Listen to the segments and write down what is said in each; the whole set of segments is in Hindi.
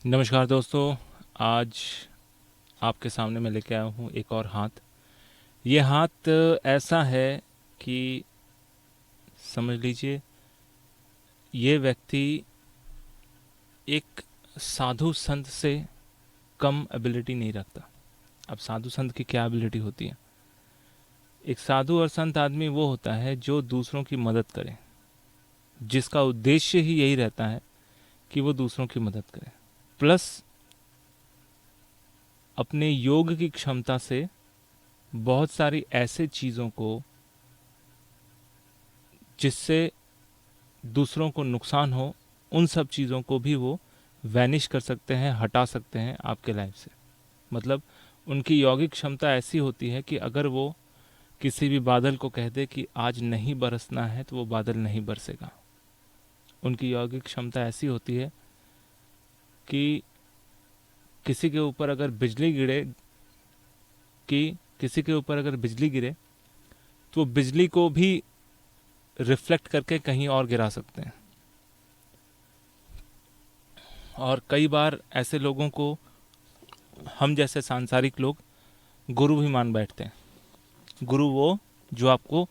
नमस्कार दोस्तों। आज आपके सामने मैं लेके आया हूँ एक और हाथ। ये हाथ ऐसा है कि समझ लीजिए ये व्यक्ति एक साधु संत से कम एबिलिटी नहीं रखता। अब साधु संत की क्या एबिलिटी होती है? एक साधु और संत आदमी वो होता है जो दूसरों की मदद करे, जिसका उद्देश्य ही यही रहता है कि वो दूसरों की मदद करे, प्लस अपने योग की क्षमता से बहुत सारी ऐसे चीज़ों को जिससे दूसरों को नुकसान हो, उन सब चीज़ों को भी वो वैनिश कर सकते हैं, हटा सकते हैं आपके लाइफ से। मतलब उनकी यौगिक क्षमता ऐसी होती है कि अगर वो किसी भी बादल को कह दे कि आज नहीं बरसना है तो वो बादल नहीं बरसेगा। उनकी यौगिक क्षमता ऐसी होती है कि किसी के ऊपर अगर बिजली गिरे कि किसी के ऊपर अगर बिजली गिरे तो वो बिजली को भी रिफ्लेक्ट करके कहीं और गिरा सकते हैं। और कई बार ऐसे लोगों को हम जैसे सांसारिक लोग गुरु भी मान बैठते हैं। गुरु वो जो आपको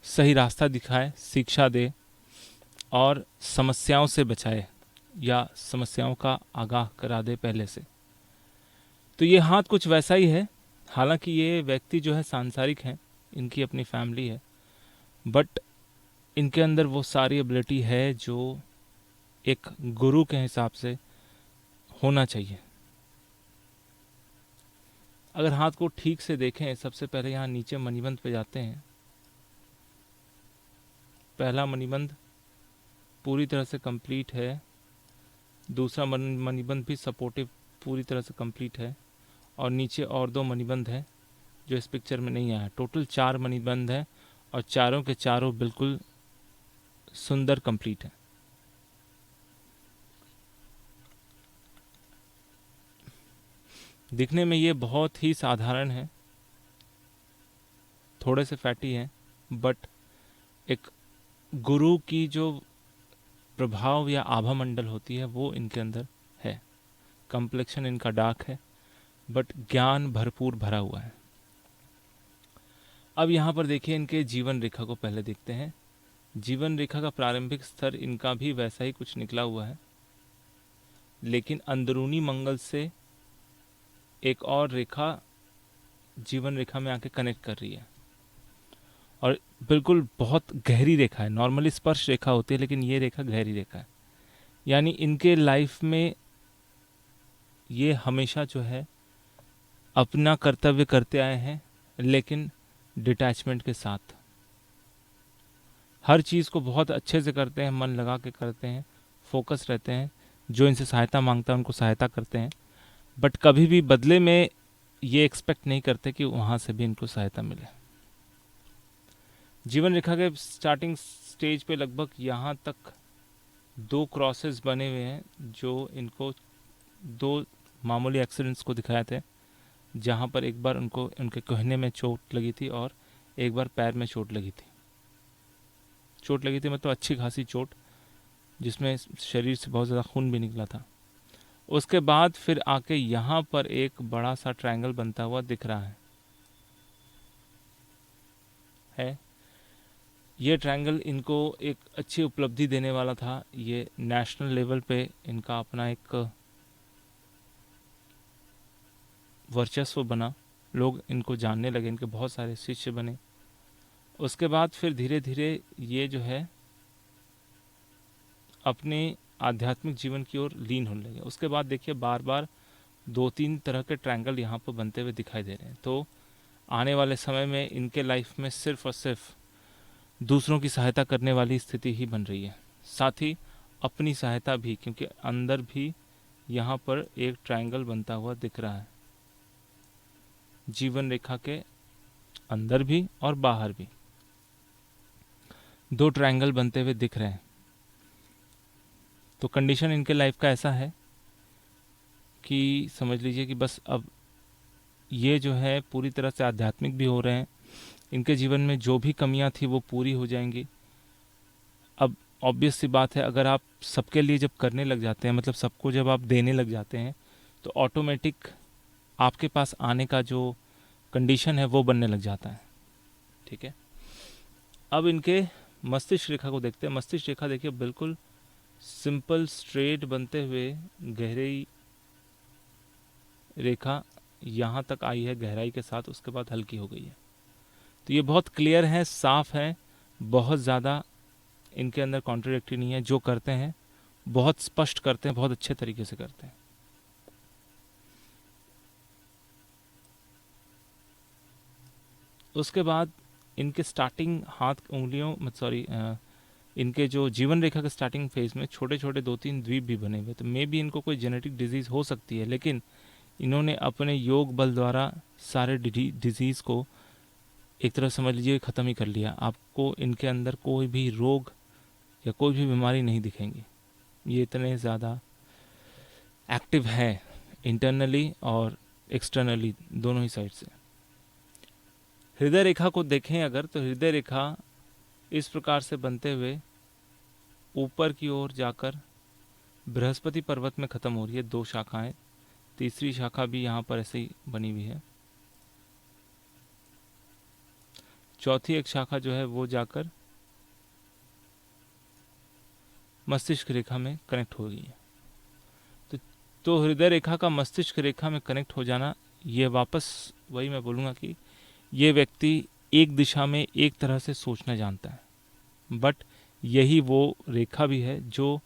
सही रास्ता दिखाए, शिक्षा दे और समस्याओं से बचाए या समस्याओं का आगाह करा दे पहले से। तो ये हाथ कुछ वैसा ही है। हालांकि ये व्यक्ति जो है सांसारिक हैं, इनकी अपनी फैमिली है, बट इनके अंदर वो सारी एबिलिटी है जो एक गुरु के हिसाब से होना चाहिए। अगर हाथ को ठीक से देखें, सबसे पहले यहाँ नीचे मणिबंध पे जाते हैं। पहला मणिबंध पूरी तरह से कंप्लीट है, दूसरा मणिबंध भी सपोर्टिव पूरी तरह से कंप्लीट है, और नीचे और दो मणिबंध है जो इस पिक्चर में नहीं आया। टोटल 4 मणिबंध है और चारों के चारों बिल्कुल सुंदर कंप्लीट है। दिखने में ये बहुत ही साधारण है, थोड़े से फैटी है, बट एक गुरु की जो प्रभाव या आभा मंडल होती है वो इनके अंदर है। कम्प्लेक्शन इनका डार्क है, बट ज्ञान भरपूर भरा हुआ है। अब यहाँ पर देखिए, इनके जीवन रेखा को पहले देखते हैं। जीवन रेखा का प्रारंभिक स्तर इनका भी वैसा ही कुछ निकला हुआ है, लेकिन अंदरूनी मंगल से एक और रेखा जीवन रेखा में आके कनेक्ट कर रही है, और बिल्कुल बहुत गहरी रेखा है। नॉर्मली स्पर्श रेखा होती है, लेकिन ये रेखा गहरी रेखा है। यानी इनके लाइफ में ये हमेशा जो है अपना कर्तव्य करते आए हैं, लेकिन डिटैचमेंट के साथ। हर चीज़ को बहुत अच्छे से करते हैं, मन लगा के करते हैं, फोकस रहते हैं। जो इनसे सहायता मांगता है उनको सहायता करते हैं, बट कभी भी बदले में ये एक्सपेक्ट नहीं करते कि वहाँ से भी इनको सहायता मिले। जीवन रेखा के स्टार्टिंग स्टेज पे लगभग यहाँ तक 2 क्रॉसेस बने हुए हैं, जो इनको 2 मामूली एक्सीडेंट्स को दिखाए थे, जहाँ पर एक बार उनको उनके कहने में चोट लगी थी और एक बार पैर में चोट लगी थी। चोट लगी थी मतलब अच्छी खासी चोट, जिसमें शरीर से बहुत ज़्यादा खून भी निकला था। उसके बाद फिर आके यहाँ पर एक बड़ा सा ट्रायंगल बनता हुआ दिख रहा है। ये ट्रायंगल इनको एक अच्छी उपलब्धि देने वाला था। ये नेशनल लेवल पे इनका अपना एक वर्चस्व बना, लोग इनको जानने लगे, इनके बहुत सारे शिष्य बने। उसके बाद फिर धीरे धीरे ये जो है अपने आध्यात्मिक जीवन की ओर लीन होने लगे। उसके बाद देखिए बार बार 2-3 तरह के ट्रायंगल यहाँ पर बनते हुए दिखाई दे रहे हैं। तो आने वाले समय में इनके लाइफ में सिर्फ और सिर्फ दूसरों की सहायता करने वाली स्थिति ही बन रही है, साथ ही अपनी सहायता भी, क्योंकि अंदर भी यहाँ पर एक ट्रायंगल बनता हुआ दिख रहा है। जीवन रेखा के अंदर भी और बाहर भी 2 ट्रायंगल बनते हुए दिख रहे हैं। तो कंडीशन इनके लाइफ का ऐसा है कि समझ लीजिए कि बस अब ये जो है पूरी तरह से आध्यात्मिक भी हो रहे हैं। इनके जीवन में जो भी कमियां थी वो पूरी हो जाएंगी। अब ऑब्वियस सी बात है, अगर आप सबके लिए जब करने लग जाते हैं, मतलब सबको जब आप देने लग जाते हैं, तो ऑटोमेटिक आपके पास आने का जो कंडीशन है वो बनने लग जाता है। ठीक है, अब इनके मस्तिष्क रेखा को देखते हैं। मस्तिष्क रेखा देखिए बिल्कुल सिंपल स्ट्रेट बनते हुए गहरी रेखा यहाँ तक आई है गहराई के साथ, उसके बाद हल्की हो गई है। तो ये बहुत क्लियर है, साफ है, बहुत ज़्यादा इनके अंदर कॉन्ट्रडिक्टरी नहीं है। जो करते हैं बहुत स्पष्ट करते हैं, बहुत अच्छे तरीके से करते हैं। उसके बाद इनके स्टार्टिंग हाथ उंगलियों इनके जो जीवन रेखा के स्टार्टिंग फेज में छोटे छोटे 2-3 द्वीप भी बने हुए, तो मे भी इनको कोई जेनेटिक डिजीज़ हो सकती है, लेकिन इन्होंने अपने योग बल द्वारा सारे डिजीज़ को एक तरह समझ लीजिए ख़त्म ही कर लिया। आपको इनके अंदर कोई भी रोग या कोई भी बीमारी नहीं दिखेंगी। ये इतने ज़्यादा एक्टिव है इंटरनली और एक्सटर्नली, दोनों ही साइड से। हृदय रेखा को देखें अगर, तो हृदय रेखा इस प्रकार से बनते हुए ऊपर की ओर जाकर बृहस्पति पर्वत में ख़त्म हो रही है। 2 शाखाएं, तीसरी शाखा भी यहाँ पर ऐसे ही बनी हुई है। चौथी एक शाखा जो है वो जाकर मस्तिष्क रेखा में कनेक्ट हो गई है। तो हृदय रेखा का मस्तिष्क रेखा में कनेक्ट हो जाना, ये वापस वही मैं बोलूँगा कि ये व्यक्ति एक दिशा में एक तरह से सोचना जानता है, बट यही वो रेखा भी है जो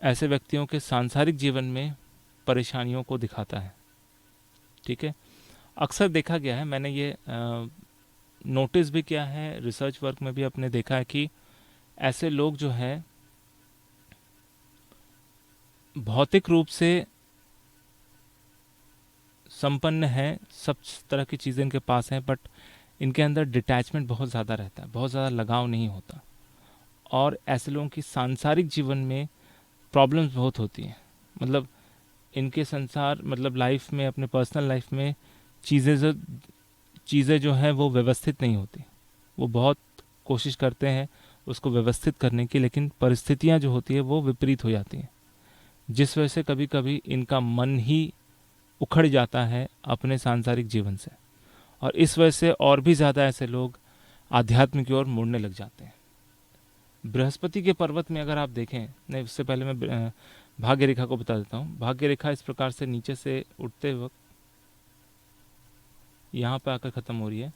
ऐसे व्यक्तियों के सांसारिक जीवन में परेशानियों को दिखाता है। ठीक है, अक्सर देखा गया है, मैंने ये नोटिस भी किया है, रिसर्च वर्क में भी अपने देखा है कि ऐसे लोग जो है भौतिक रूप से संपन्न है, सब तरह की चीज़ें इनके पास हैं, बट इनके अंदर डिटैचमेंट बहुत ज़्यादा रहता है, बहुत ज़्यादा लगाव नहीं होता। और ऐसे लोगों की सांसारिक जीवन में प्रॉब्लम्स बहुत होती हैं, मतलब इनके संसार मतलब लाइफ में, अपने पर्सनल लाइफ में चीज़ें जो हैं वो व्यवस्थित नहीं होती। वो बहुत कोशिश करते हैं उसको व्यवस्थित करने की, लेकिन परिस्थितियाँ जो होती है वो विपरीत हो जाती हैं, जिस वजह से कभी कभी इनका मन ही उखड़ जाता है अपने सांसारिक जीवन से, और इस वजह से और भी ज़्यादा ऐसे लोग आध्यात्म की ओर मुड़ने लग जाते हैं। बृहस्पति के पर्वत में अगर आप देखें, नहीं उससे पहले मैं भाग्य रेखा को बता देता हूँ। भाग्य रेखा इस प्रकार से नीचे से उठते वक्त यहाँ पर आकर ख़त्म हो रही है।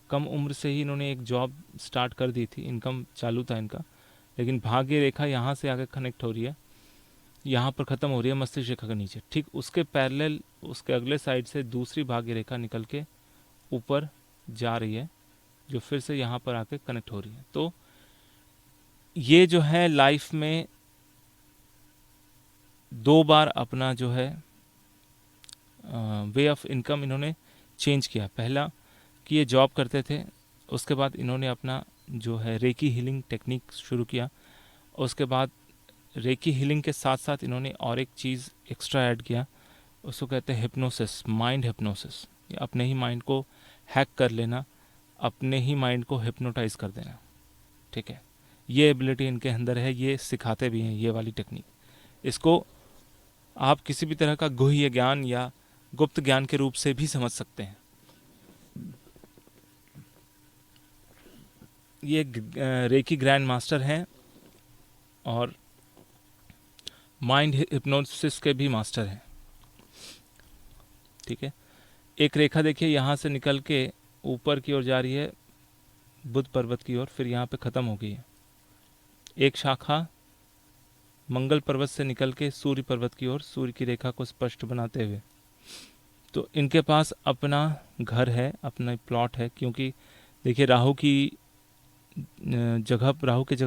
कम उम्र से ही इन्होंने एक जॉब स्टार्ट कर दी थी, इनकम चालू था इनका, लेकिन भाग्य रेखा यहाँ से आगे कनेक्ट हो रही है, यहाँ पर ख़त्म हो रही है मस्तिष्क रेखा के नीचे। ठीक उसके पैरेलल उसके अगले साइड से दूसरी भाग्य रेखा निकल के ऊपर जा रही है, जो फिर से यहाँ पर आके कनेक्ट हो रही है। तो ये जो है लाइफ में 2 बार अपना जो है वे ऑफ इनकम इन्होंने चेंज किया। पहला कि ये जॉब करते थे, उसके बाद इन्होंने अपना जो है रेकी हीलिंग टेक्निक शुरू किया। उसके बाद रेकी हीलिंग के साथ साथ इन्होंने और एक चीज़ एक्स्ट्रा ऐड किया, उसको कहते हैं हिप्नोसिस, माइंड हिप्नोसिस। अपने ही माइंड को हैक कर लेना, अपने ही माइंड को हिप्नोटाइज कर देना। ठीक है, ये एबिलिटी इनके अंदर है, ये सिखाते भी हैं ये वाली टेक्निक। इसको आप किसी भी तरह का गुह्य ज्ञान या गुप्त ज्ञान के रूप से भी समझ सकते हैं। ये रेकी ग्रैंड मास्टर हैं और माइंड हिप्नोसिस के भी मास्टर हैं। ठीक है, एक रेखा देखिए यहाँ से निकल के ऊपर की ओर जा रही है बुध पर्वत की ओर, फिर यहाँ पे ख़त्म हो गई है। एक शाखा मंगल पर्वत से निकल के सूर्य पर्वत की ओर, सूर्य की रेखा को स्पष्ट बनाते हुए। तो इनके पास अपना घर है, अपना प्लॉट है, क्योंकि देखिए राहु की जगह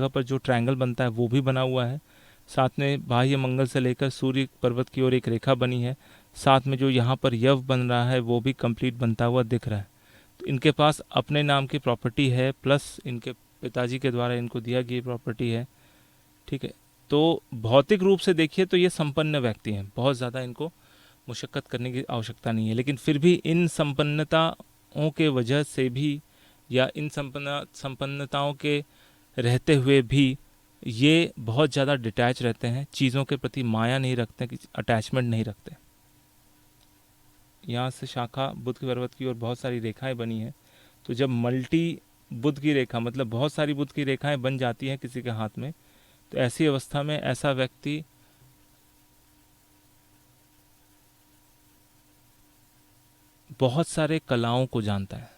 पर जो ट्रायंगल बनता है वो भी बना हुआ है, साथ में बाह्य मंगल से लेकर सूर्य पर्वत की ओर एक रेखा बनी है, साथ में जो यहाँ पर यव बन रहा है वो भी कंप्लीट बनता हुआ दिख रहा है। तो इनके पास अपने नाम की प्रॉपर्टी है, प्लस इनके पिताजी के द्वारा इनको दिया गई प्रॉपर्टी है। ठीक है, तो भौतिक रूप से देखिए तो ये संपन्न व्यक्ति हैं, बहुत ज़्यादा इनको मुशक्क़त करने की आवश्यकता नहीं है, लेकिन फिर भी इन संपन्नताओं के वजह से भी या इन संपन्नताओं के रहते हुए भी ये बहुत ज़्यादा डिटैच रहते हैं, चीज़ों के प्रति माया नहीं रखते, अटैचमेंट नहीं रखते। यहाँ से शाखा बुध के पर्वत की ओर बहुत सारी रेखाएं बनी हैं। तो जब मल्टी बुध की रेखा, मतलब बहुत सारी बुध की रेखाएं बन जाती हैं किसी के हाथ में, तो ऐसी अवस्था में ऐसा व्यक्ति बहुत सारे कलाओं को जानता है।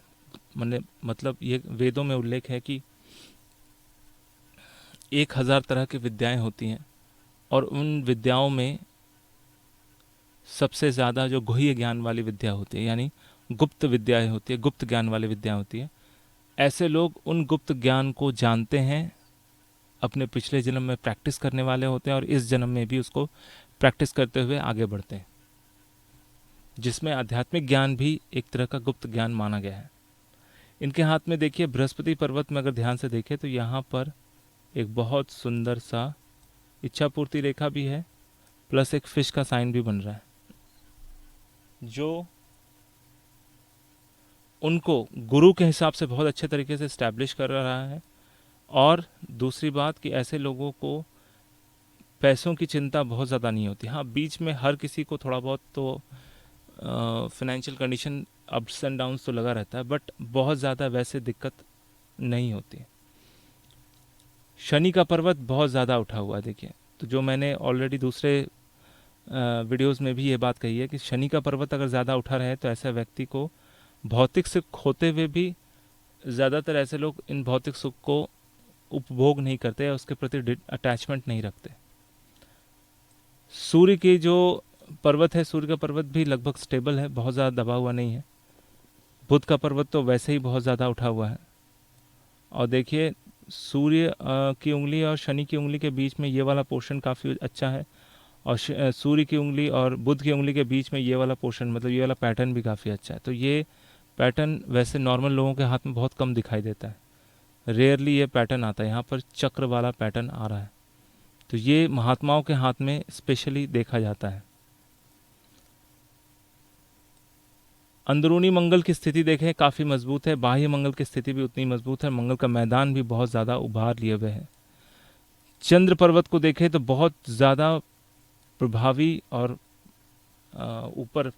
मतलब ये वेदों में उल्लेख है कि 1000 तरह की विद्याएं होती हैं, और उन विद्याओं में सबसे ज़्यादा जो गुह्य ज्ञान वाली विद्या होती है, यानी गुप्त विद्याएं होती है, गुप्त ज्ञान वाली विद्या होती है, ऐसे लोग उन गुप्त ज्ञान को जानते हैं, अपने पिछले जन्म में प्रैक्टिस करने वाले होते हैं और इस जन्म में भी उसको प्रैक्टिस करते हुए आगे बढ़ते हैं, जिसमें आध्यात्मिक ज्ञान भी एक तरह का गुप्त ज्ञान माना गया है। इनके हाथ में देखिए बृहस्पति पर्वत में अगर ध्यान से देखें तो यहाँ पर एक बहुत सुंदर सा इच्छा पूर्ति रेखा भी है, प्लस एक फिश का साइन भी बन रहा है, जो उनको गुरु के हिसाब से बहुत अच्छे तरीके से स्टैब्लिश कर रहा है। और दूसरी बात कि ऐसे लोगों को पैसों की चिंता बहुत ज़्यादा नहीं होती। हाँ, बीच में हर किसी को थोड़ा बहुत तो financial condition ups and downs तो लगा रहता है, बट बहुत ज़्यादा वैसे दिक्कत नहीं होती। शनि का पर्वत बहुत ज़्यादा उठा हुआ है, देखिए। तो जो मैंने ऑलरेडी दूसरे वीडियोस में भी ये बात कही है कि शनि का पर्वत अगर ज़्यादा उठा रहे तो ऐसे व्यक्ति को भौतिक सुख होते हुए भी ज़्यादातर ऐसे लोग इन भौतिक सुख को उपभोग नहीं करते या उसके प्रति अटैचमेंट नहीं रखते। सूर्य की जो पर्वत है, सूर्य का पर्वत भी लगभग स्टेबल है, बहुत ज़्यादा दबा हुआ नहीं है। बुध का पर्वत तो वैसे ही बहुत ज़्यादा उठा हुआ है। और देखिए सूर्य की उंगली और शनि की उंगली के बीच में ये वाला पोर्शन काफ़ी अच्छा है, और सूर्य की उंगली और बुध की उंगली के बीच में ये वाला पोर्शन, मतलब ये वाला पैटर्न भी काफ़ी अच्छा है। तो ये पैटर्न वैसे नॉर्मल लोगों के हाथ में बहुत कम दिखाई देता है, रेयरली ये पैटर्न आता है। यहाँ पर चक्र वाला पैटर्न आ रहा है, तो ये महात्माओं के हाथ में स्पेशली देखा जाता है। अंदरूनी मंगल की स्थिति देखें, काफ़ी मजबूत है। बाह्य मंगल की स्थिति भी उतनी मजबूत है। मंगल का मैदान भी बहुत ज़्यादा उभार लिए हुए है। चंद्र पर्वत को देखें तो बहुत ज़्यादा प्रभावी और ऊपर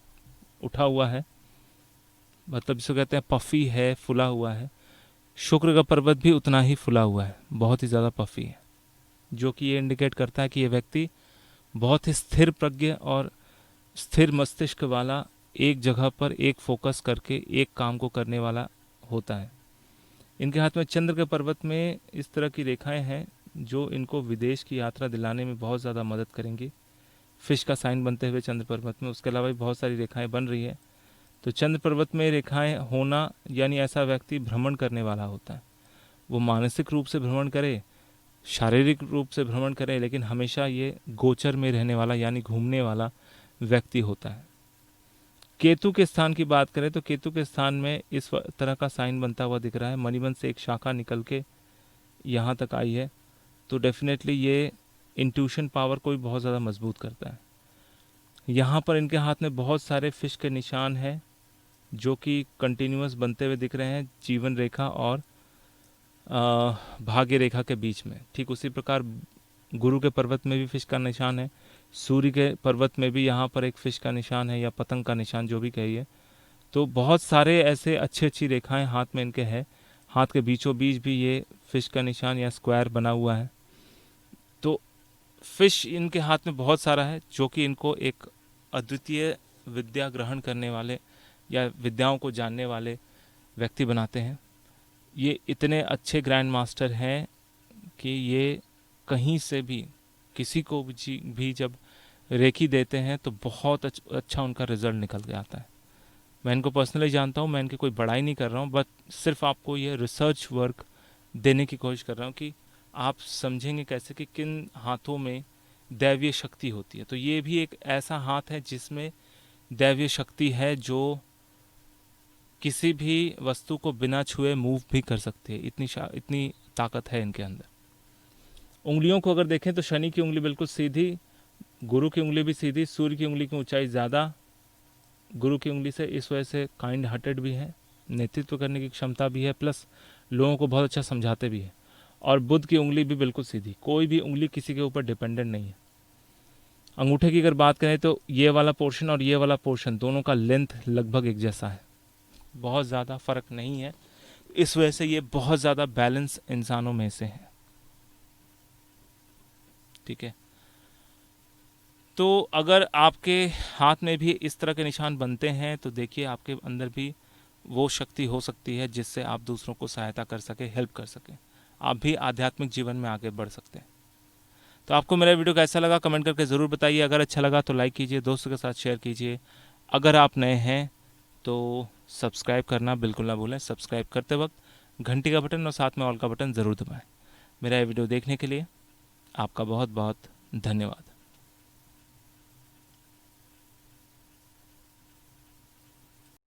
उठा हुआ है, मतलब जिसको कहते हैं पफी है, फुला हुआ है। शुक्र का पर्वत भी उतना ही फुला हुआ है, बहुत ही ज़्यादा पफी है, जो कि ये इंडिकेट करता है कि ये व्यक्ति बहुत ही स्थिर प्रज्ञ और स्थिर मस्तिष्क वाला, एक जगह पर एक फोकस करके एक काम को करने वाला होता है। इनके हाथ में चंद्र के पर्वत में इस तरह की रेखाएं हैं जो इनको विदेश की यात्रा दिलाने में बहुत ज़्यादा मदद करेंगी। फिश का साइन बनते हुए चंद्र पर्वत में, उसके अलावा भी बहुत सारी रेखाएं बन रही है। तो चंद्र पर्वत में रेखाएं होना यानी ऐसा व्यक्ति भ्रमण करने वाला होता है। वो मानसिक रूप से भ्रमण करे, शारीरिक रूप से भ्रमण करे, लेकिन हमेशा ये गोचर में रहने वाला यानी घूमने वाला व्यक्ति होता है। केतु के स्थान की बात करें तो केतु के स्थान में इस तरह का साइन बनता हुआ दिख रहा है। मणिबंध से एक शाखा निकल के यहाँ तक आई है, तो डेफिनेटली ये इंट्यूशन पावर को भी बहुत ज़्यादा मजबूत करता है। यहाँ पर इनके हाथ में बहुत सारे फिश के निशान हैं जो कि कंटिन्यूअस बनते हुए दिख रहे हैं, जीवन रेखा और भाग्य रेखा के बीच में। ठीक उसी प्रकार गुरु के पर्वत में भी फिश का निशान है, सूर्य के पर्वत में भी यहाँ पर एक फिश का निशान है या पतंग का निशान, जो भी कहिए। तो बहुत सारे ऐसे अच्छी रेखाएं हाथ में इनके हैं। हाथ के बीचों बीच भी ये फिश का निशान या स्क्वायर बना हुआ है। तो फिश इनके हाथ में बहुत सारा है, जो कि इनको एक अद्वितीय विद्या ग्रहण करने वाले या विद्याओं को जानने वाले व्यक्ति बनाते हैं। ये इतने अच्छे ग्रैंड मास्टर हैं कि ये कहीं से भी किसी को भी जब रेकी देते हैं तो बहुत अच्छा उनका रिजल्ट निकल के आता है। मैं इनको पर्सनली जानता हूँ, मैं इनकी कोई बड़ाई नहीं कर रहा हूँ, बट सिर्फ आपको ये रिसर्च वर्क देने की कोशिश कर रहा हूँ कि आप समझेंगे कैसे कि किन हाथों में दैवीय शक्ति होती है। तो ये भी एक ऐसा हाथ है जिसमें दैवीय शक्ति है, जो किसी भी वस्तु को बिना छुए मूव भी कर सकती है, इतनी ताकत है इनके अंदर। उंगलियों को अगर देखें तो शनि की उंगली बिल्कुल सीधी, गुरु की उंगली भी सीधी, सूर्य की उंगली की ऊंचाई ज़्यादा गुरु की उंगली से, इस वजह से काइंड हार्टेड भी है, नेतृत्व करने की क्षमता भी है, प्लस लोगों को बहुत अच्छा समझाते भी है। और बुध की उंगली भी बिल्कुल सीधी, कोई भी उंगली किसी के ऊपर डिपेंडेंट नहीं है। अंगूठे की अगर बात करें तो ये वाला पोर्शन और ये वाला पोर्शन दोनों का लेंथ लगभग एक जैसा है, बहुत ज़्यादा फ़र्क नहीं है। इस वजह से ये बहुत ज़्यादा बैलेंस इंसानों में से है। ठीक है, तो अगर आपके हाथ में भी इस तरह के निशान बनते हैं तो देखिए आपके अंदर भी वो शक्ति हो सकती है जिससे आप दूसरों को सहायता कर सके, हेल्प कर सके, आप भी आध्यात्मिक जीवन में आगे बढ़ सकते हैं। तो आपको मेरा वीडियो कैसा लगा कमेंट करके ज़रूर बताइए। अगर अच्छा लगा तो लाइक कीजिए, दोस्तों के साथ शेयर कीजिए। अगर आप नए हैं तो सब्सक्राइब करना बिल्कुल ना भूलें। सब्सक्राइब करते वक्त घंटी का बटन और साथ में ऑल का बटन ज़रूर दबाएं। मेरा ये वीडियो देखने के लिए आपका बहुत बहुत धन्यवाद।